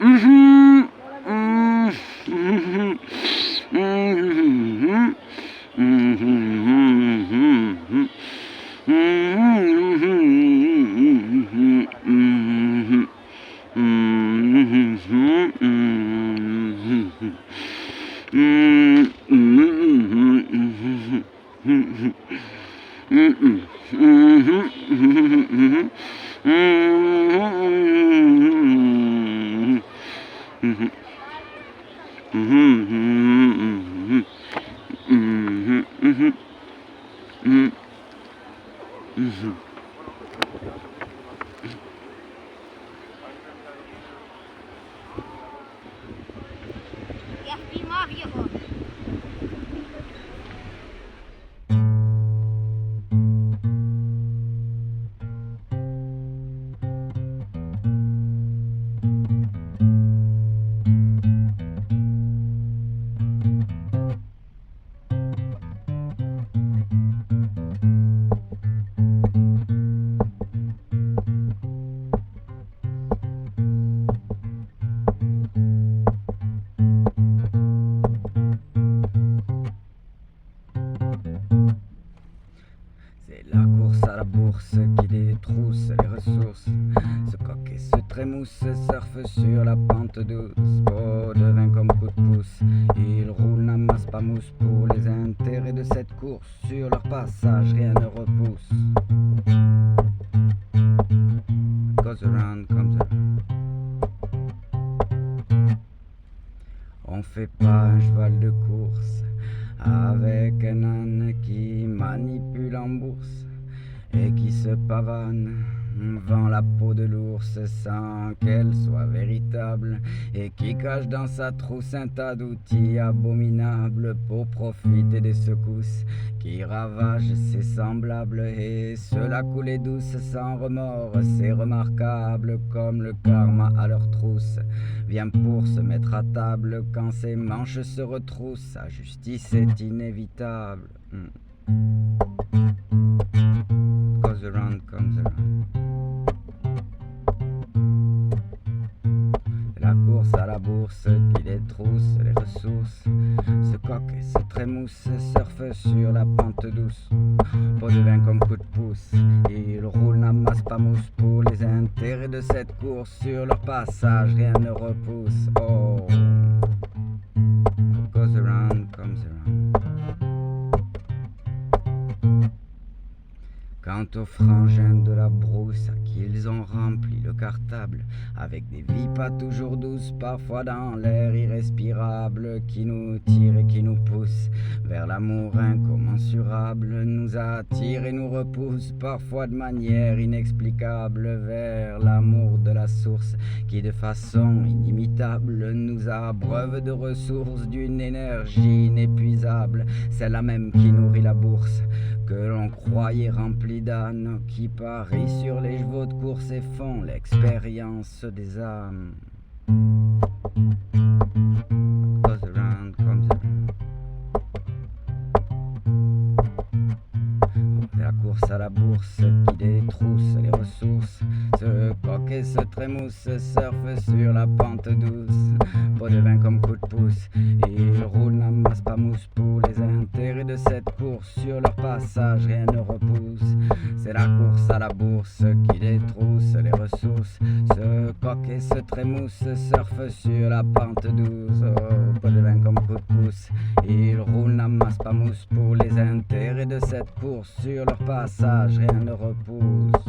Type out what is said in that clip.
Mhm. Mhm. Mhm. Mhm. Mhm. Я впіймав його. C'est la course à la bourse qui détrousse les ressources. Ce coq et ce trémousse surfe sur la pente douce. Pot de vin comme coup de pouce. Ils roulent, n'amassent pas mousse pour les intérêts de cette course. Sur leur passage, rien ne repousse. Goes around, comes around. On fait pas un cheval de course avec un âne qui manipule en bourse et qui se pavane, vend la peau de l'ours sans qu'elle soit véritable, et qui cache dans sa trousse un tas d'outils abominables pour profiter des secousses qui ravagent ses semblables, et cela coulait douce sans remords. C'est remarquable comme le karma à leur trousse vient pour se mettre à table quand ses manches se retroussent. Sa justice est inévitable. Goes around, comes around. La course à la bourse qui détrousse les ressources. Ce coq et ce trémousse surfent sur la pente douce. Pot de vin comme coup de pouce. Ils roulent, n'amassent pas mousse pour les intérêts de cette course. Sur leur passage, rien ne repousse. Oh, goes around, comes around. Quant aux frangins de la brousse à qui ils ont rempli le cartable avec des vies pas toujours douces, parfois dans l'air irrespirable, qui nous tire et qui nous pousse vers l'amour incommensurable, nous attire et nous repousse parfois de manière inexplicable vers l'amour de la source qui de façon inimitable nous abreuve de ressources d'une énergie inépuisable, celle-là même qui nourrit la bourse que l'on croyait remplie d'ânes, qui parient sur les chevaux de course et font l'expérience des âmes. Goes around, comes around. C'est la course à la bourse qui détrousse les ressources. Ce coq et ce trémousse surfent sur la pente douce. Pot de vin comme coup de pouce. Ils roulent, n'amassent pas mousse pour les intérêts de cette course. Sur leur passage, rien ne repousse. C'est la course à la bourse qui détrousse les ressources. Ce coq et ce trémousse surfent sur la pente douce. Oh, pot de vin comme coup de pouce. Ils roulent, n'amassent pas mousse pour les intérêts de cette course. Sur leur passage, rien ne repousse.